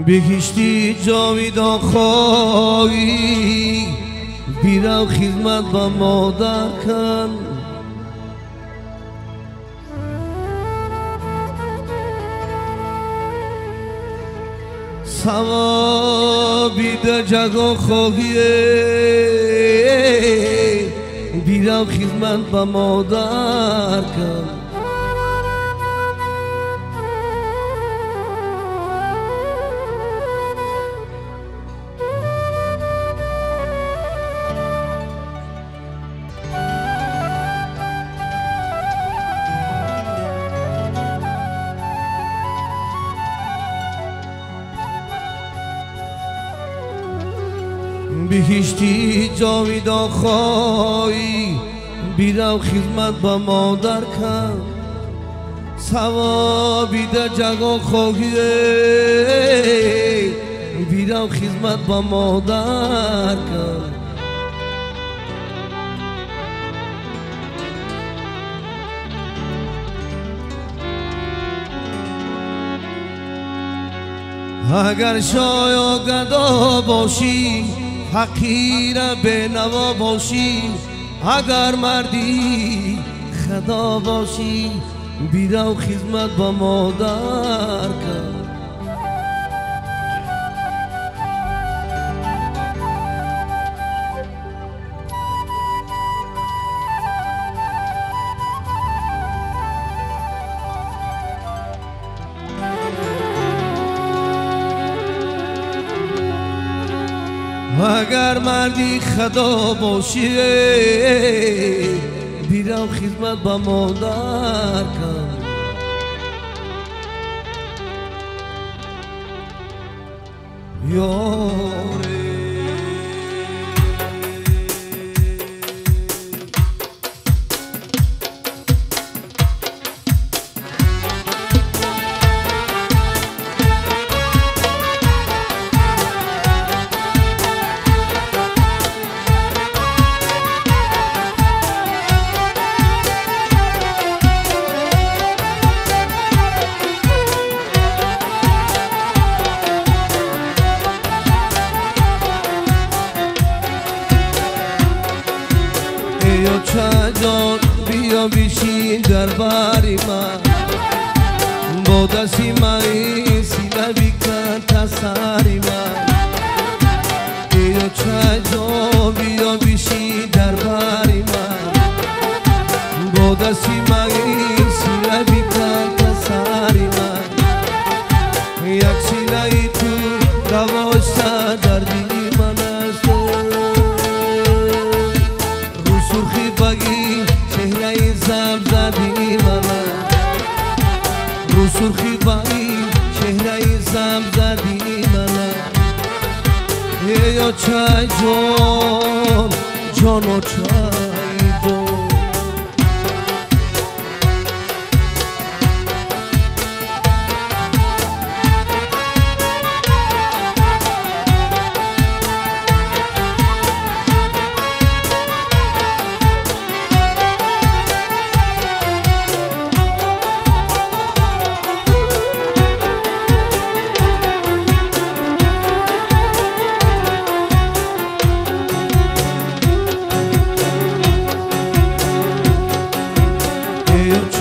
بهشتی جاویدان خواهی بیرم خدمت با مادر کن ثوابی در جگا خواهی بیرم خدمت با مادر کن بهشتی جاویدان خواهی بیرم خدمت با مادر کن ثوابی در جگا خواهی بیرم خدمت با مادر کن اگر شایا گدا باشی فقیر به نوا باشی اگر مردی خدا باشی بیرو خدمت با مادر کن اگر مردی خدا باشی بیرم خدمت با مادر کن یاره یا چجان بیا بیشین در باری من با دستی مایی سیله بیکن تسری من یا چجان بیا بیشین در باری من با دستی مایی سیله بیکن تسری من یک سیله ای تو دواشته دردی من است سرخی بگی چهره زم زدی من رو سرخی بگی چهره زم زدی من یا چای جان جان و چای جان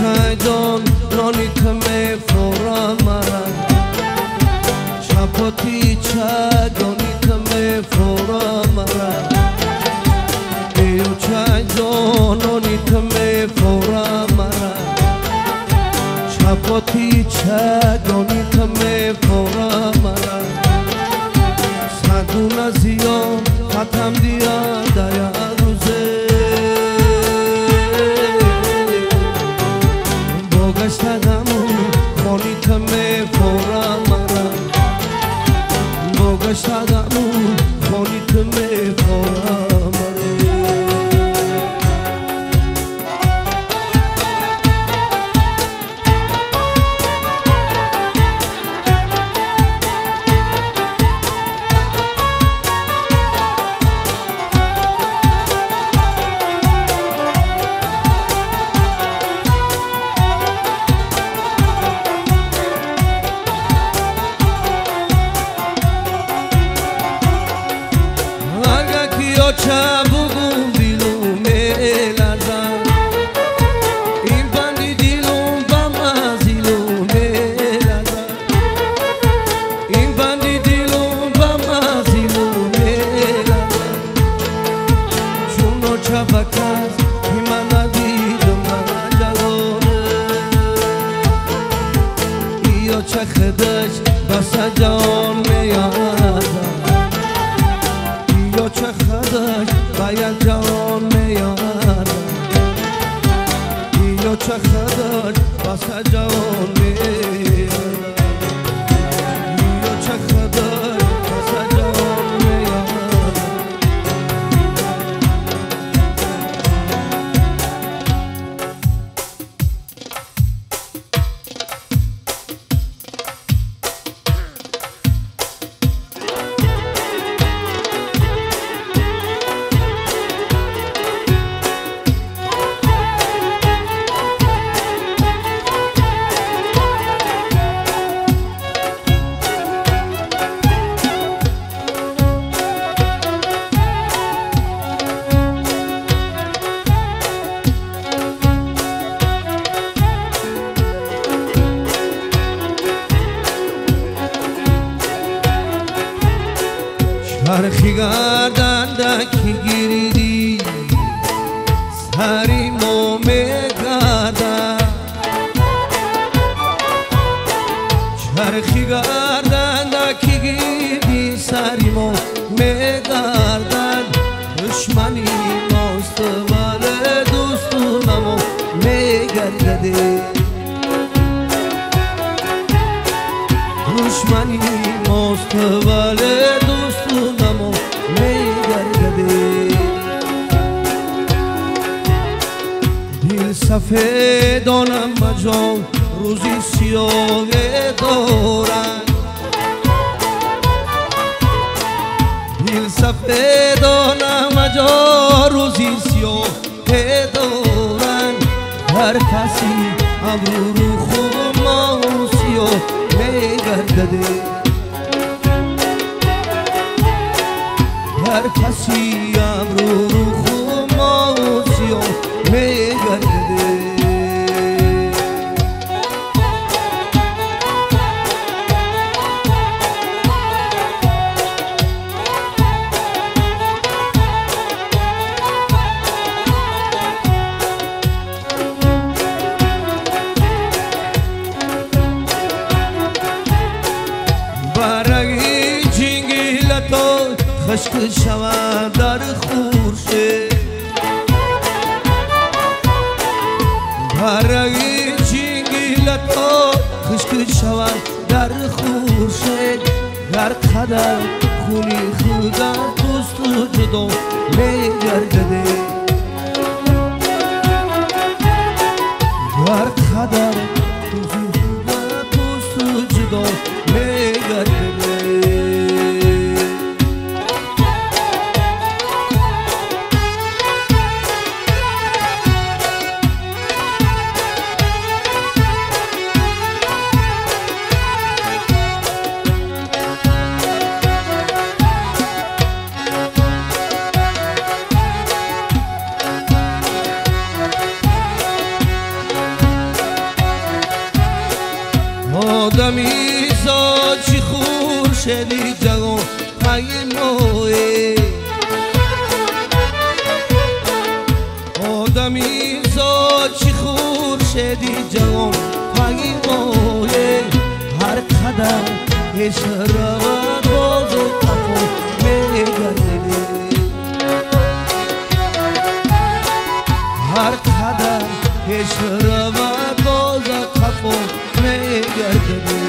چایدان نانی کمه فورا مرا شپاتی چایدانی کمه فورا مرا ایو چایدان نانی کمه فورا مرا شپاتی چایدانی کمه فورا مرا سگون زیان ختم دیا دیا روزه گشتگمون خانی کمه فورا مرا با گشتگمون خانی کمه فورا چه بگم دیلم میلرزد این بندی دیلم بم از دیلم میلرزد این بندی دیلم بم از دیلم میلرزد چون چه بکس من ندیدم من جوانه یا چه خدش بس جان میارزد یا چه خدش باید جان میارد یا چه خدش بس جان میارد یا چه خدش بس جان میارد چرخی گردن که گیریدی سری مو میگردن چرخی گردن که گیریدی سری مو میگردن دشمنی ماست ولی دوستونمو میگردده دشمنی ماست ولی دوستونمو میگردده دل سفیدانم مجان روزی سیاه دارن دل سفیدانم مجان روزی سیاه دارن هر کسی ابرو رو خوب ما سیاه میگردده هر کسی ابرو رو خوب ما سیاه میگردده برای جنگلتو خشک شود در خورشید برای جنگلتو خشک شود در خورشید هر قدر خونی خدا دوست و جدا میگردده هر قدر دوست و جدا میگردده آدمی زاد چی خورشیدی جوان پای موه آدمی زاد چی خورشیدی جوان پای موه هر قدر اشرقت باز و کفو میگردده هر قدر اشرقت باز و کفو میگردده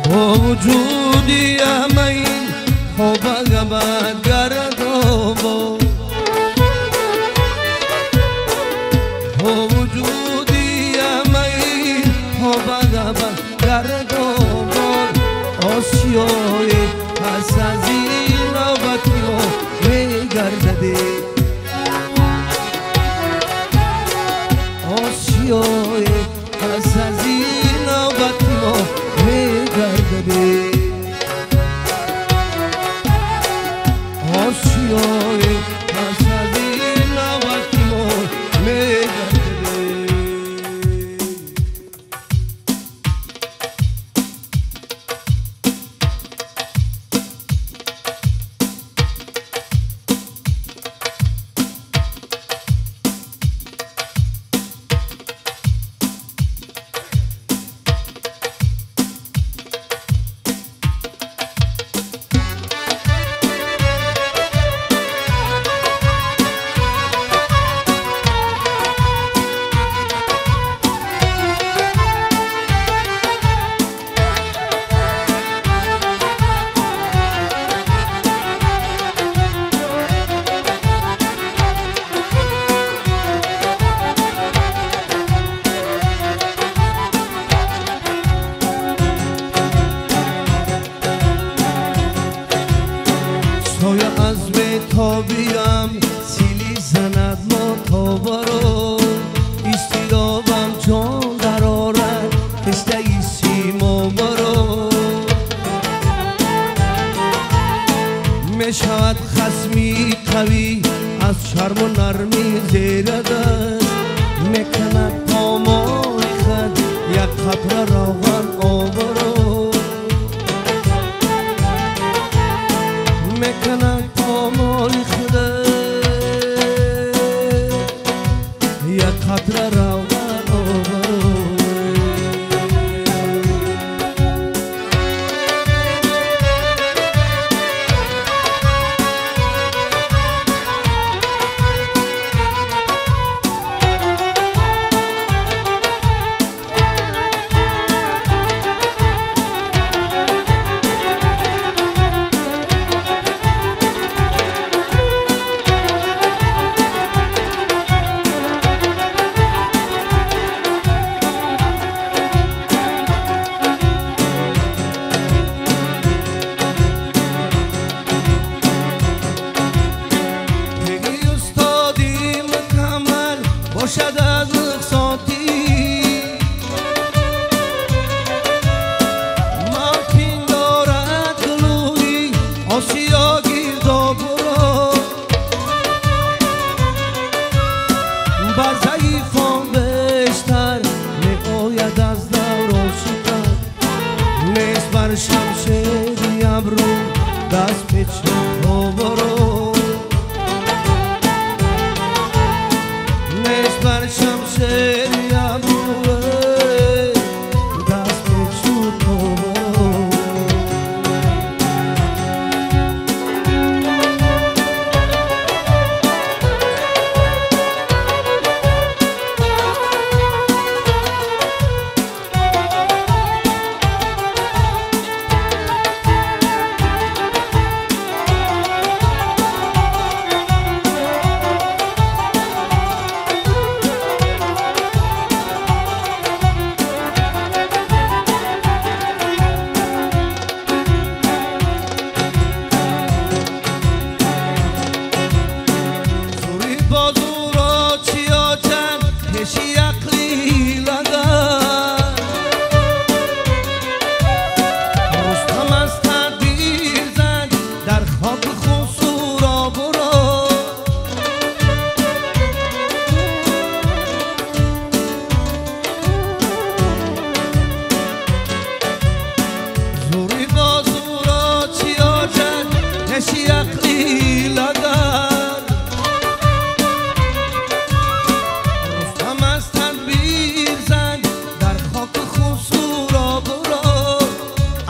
با وجودی همین خوب گبد گرد با وجودی امی ها بگبن گردان آسیای پس از این آبتی ها میگردده آسیای پس از این آبتی ها میگردده آسیای پس از این آبتی ها میگردده سایه از بتابیم سیلی زند ما تابارو استیرابم جان در آرد کشته ای سیما برو می شود خصمی قوی از شرم و نرمی زیر دست می کند پامال خد یک قطره روغن آبرو میکنند پامال خدا یک قطره روغن آورو باشد از اقساطی مارتین دارد گلوی آسیا گیردا برو بر ضعیفان بیشتر می آید از دور آشکار نیست بر شمشیری ابرو دست پیچ برو بر شمشیری ابروه دست پیچو تو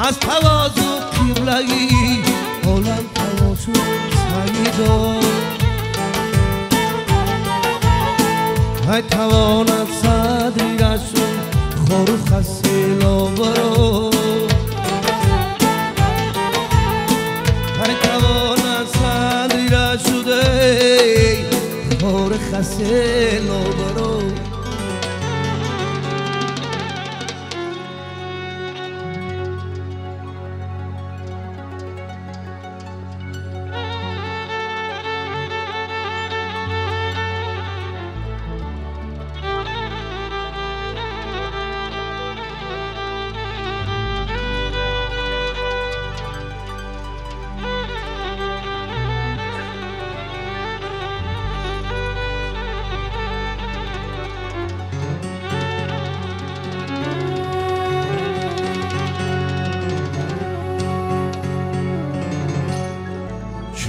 از تواضع قبله‌ای عالم تماشا سعیدا های تواند صدری رشون خور و خسیلا برو های تواند صدری رشوده خور و خسیلا برو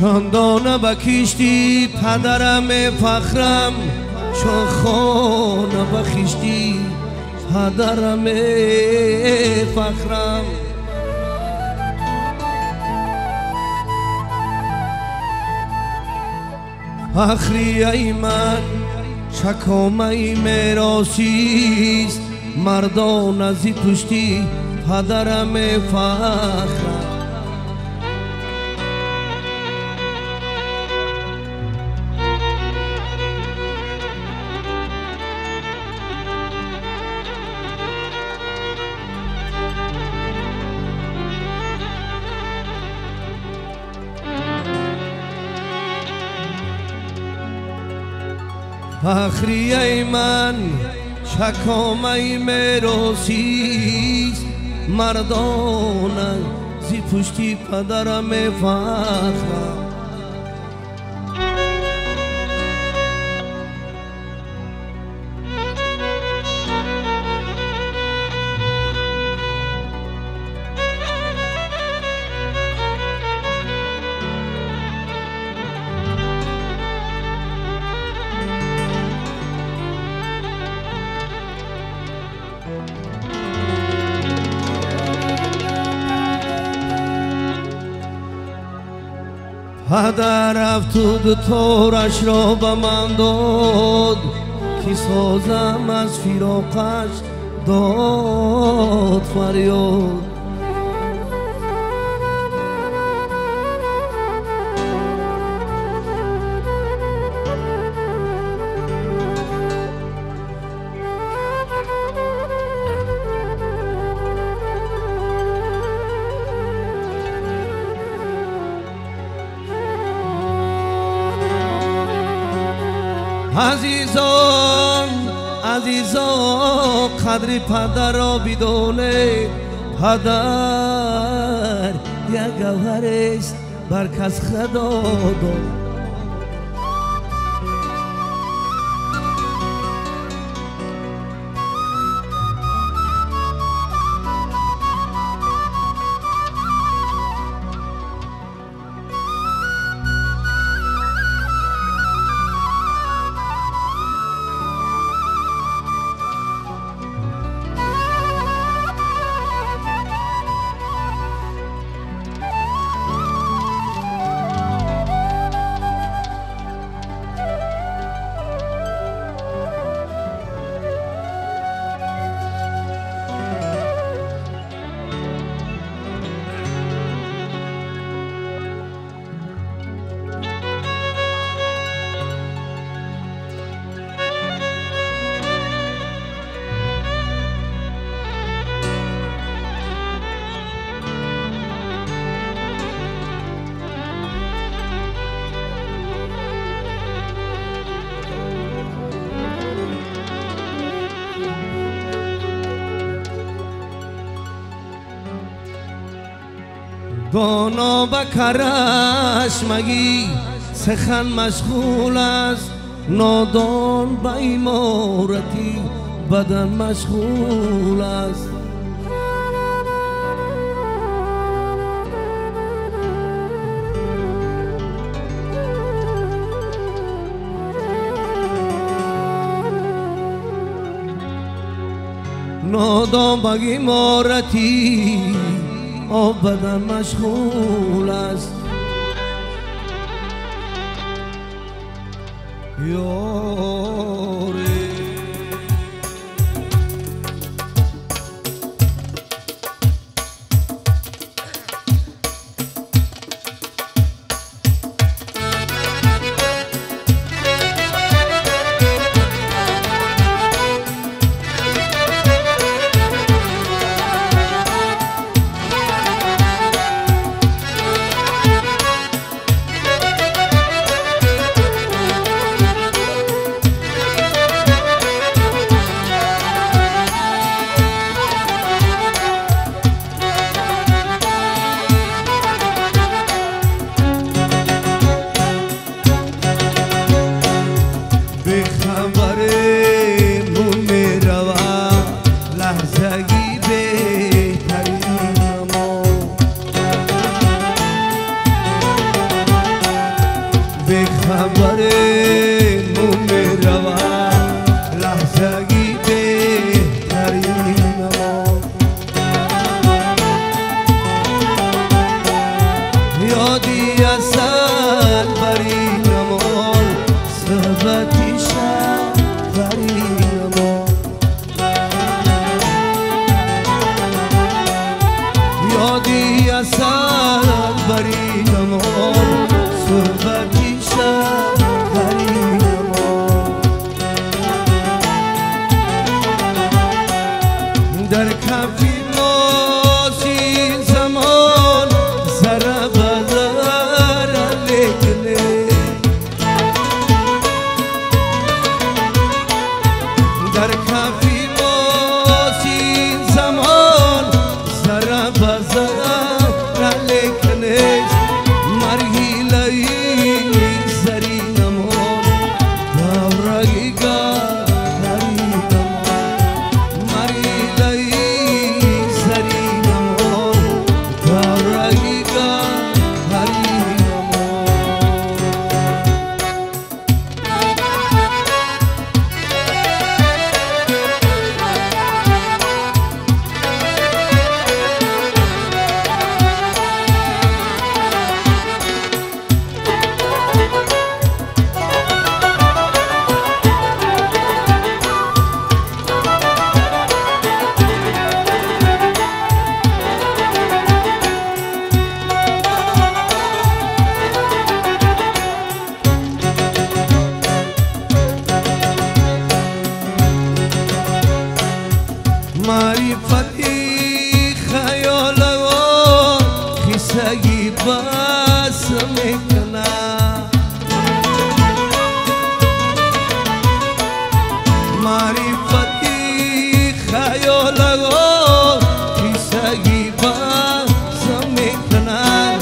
چندانه به کشتی پدرم فخرم، چون خانه به خشتی پدرم فخرم. فخری ای من چکامه میراسیست، مردان از پشتی پدرم فخرم. فخری ای من چکامه میراسیست، مردان زی پشتی پدرم فخرم. پدر افتود تارش را به من داد، که سازم از فراقش داد فریاد. عزیزان قدر پدر را بدانه، پدر یک گوهر است بر کس خدا داد. دانا به کرش مگی سخن مشغول است، نادان به امارتی بدن مشغول است. نادان به امارتی بدن مشغول است. یاری در کف ناز این زمان ذره به ذره لیکنه در کف ناز این زمان ذره به ذره لیکنه مرحله زری نمان دورگی معرفتی خیال و خیسگی بس میکنه معرفتی خیال و خیسگی بس میکنه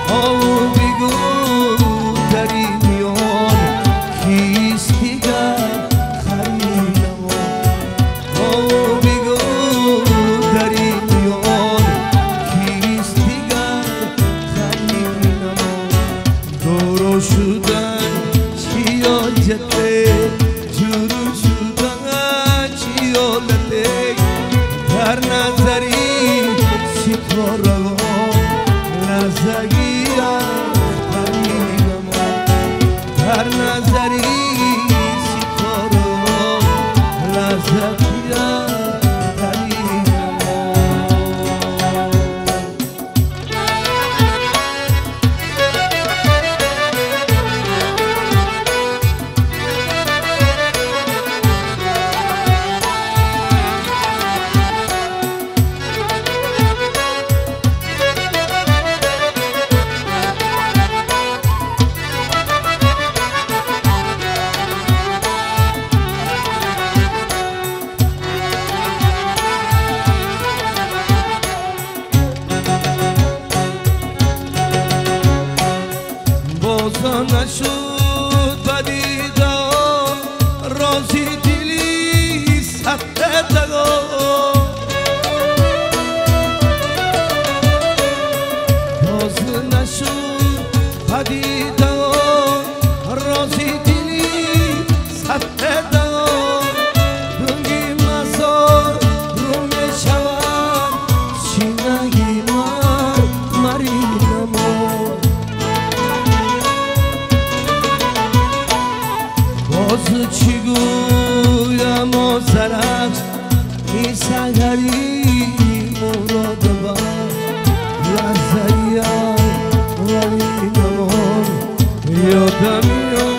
او بگو دری میان کیستی گر شدن چیالته جورو شدن چیالته در نظری ستاره لرزگی در نظری ستاره لرزگی نشد بدیدم رازی دلی ثبت دگم باز نشد بدیدم رازی دلی ثبت دگم دنگی مزار رو میشود سینگی من مریدم باز چی گویم و سرش ای سگری مراد با لحظه ولی نمان یادم